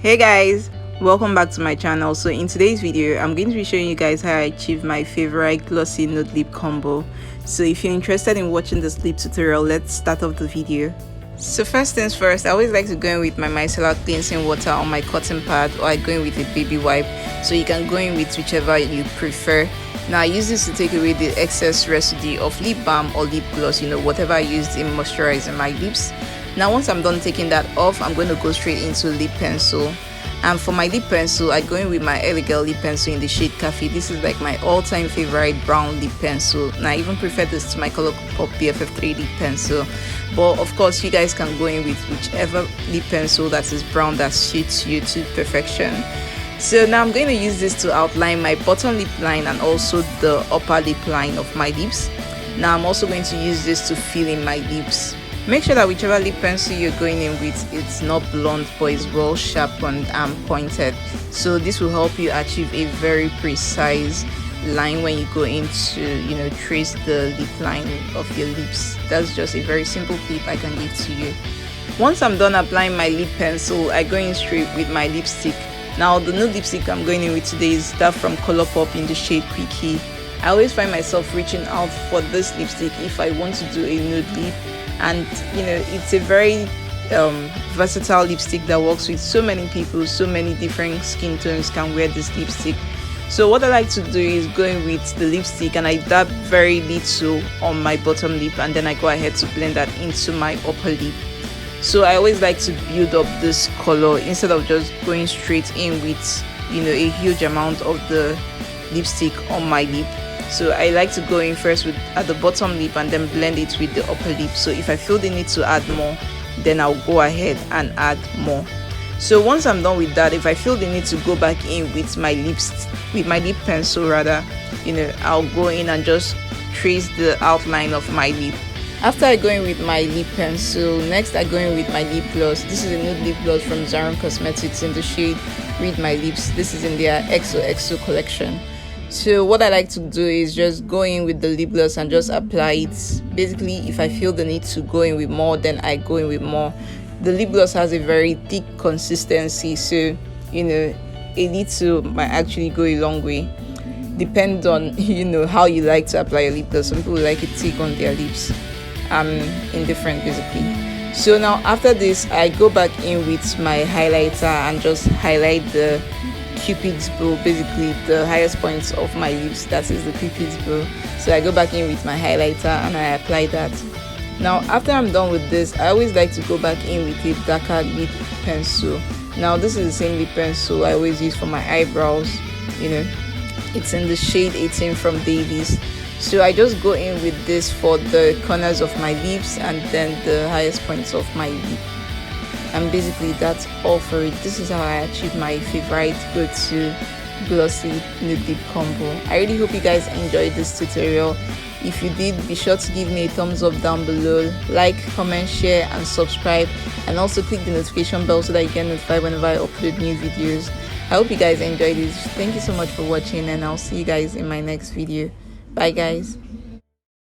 Hey guys, welcome back to my channel. So in today's video I'm going to be showing you guys how I achieved my favorite glossy nude lip combo. So if you're interested in watching this lip tutorial, let's start off the video. So first things first, I always like to go in with my micellar cleansing water on my cotton pad, or I go in with a baby wipe, so you can go in with whichever you prefer. Now I use this to take away the excess residue of lip balm or lip gloss, whatever I used in moisturizing my lips. Now once I'm done taking that off, I'm going to go straight into lip pencil. And for my lip pencil, I go in with my Elegant lip pencil in the shade Cafe. This is like my all-time favorite brown lip pencil, and I even prefer this to my Colourpop BFF3 lip pencil. But of course you guys can go in with whichever lip pencil that is brown that suits you to perfection. So now I'm going to use this to outline my bottom lip line and also the upper lip line of my lips. Now I'm also going to use this to fill in my lips. Make sure that whichever lip pencil you're going in with, it's not blunt but it's well sharpened and pointed. So this will help you achieve a very precise line when you go into, trace the lip line of your lips. That's just a very simple tip I can give to you. Once I'm done applying my lip pencil, I go in straight with my lipstick. Now the nude lipstick I'm going in with today is that from Colourpop in the shade Quickie. I always find myself reaching out for this lipstick if I want to do a nude lip, and it's a very versatile lipstick that works with so many people. So many different skin tones can wear this lipstick. So what I like to do is go in with the lipstick and I dab very little on my bottom lip, and then I go ahead to blend that into my upper lip. So I always like to build up this color instead of just going straight in with a huge amount of the lipstick on my lip. So I like to go in first at the bottom lip and then blend it with the upper lip. So if I feel the need to add more, then I'll go ahead and add more. So once I'm done with that, if I feel the need to go back in with my lip pencil rather, I'll go in and just trace the outline of my lip. After I go in with my lip pencil, next I go in with my lip gloss. This is a nude lip gloss from Sarong Cosmetics in the shade Read My Lips. This is in their XOXO collection. So what I like to do is just go in with the lip gloss and just apply it. Basically, if I feel the need to go in with more, then I go in with more. The lip gloss has a very thick consistency, so a little might actually go a long way. Depends on how you like to apply your lip gloss. Some people like it thick on their lips. I'm indifferent basically. So now after this, I go back in with my highlighter and just highlight the Cupid's bow, basically the highest points of my lips. That is the Cupid's bow. So I go back in with my highlighter and I apply that. Now after I'm done with this, I always like to go back in with a darker lip pencil. Now this is the same lip pencil I always use for my eyebrows. It's in the shade 18 from Davies. So I just go in with this for the corners of my lips and then the highest points of my lip. And basically that's all for it. This is how I achieve my favorite go-to glossy nude lip combo. I really hope you guys enjoyed this tutorial. If you did, be sure to give me a thumbs up down below. Like, comment, share and subscribe, and also click the notification bell so that you get notified whenever I upload new videos. I hope you guys enjoyed this. Thank you so much for watching, and I'll see you guys in my next video. Bye guys.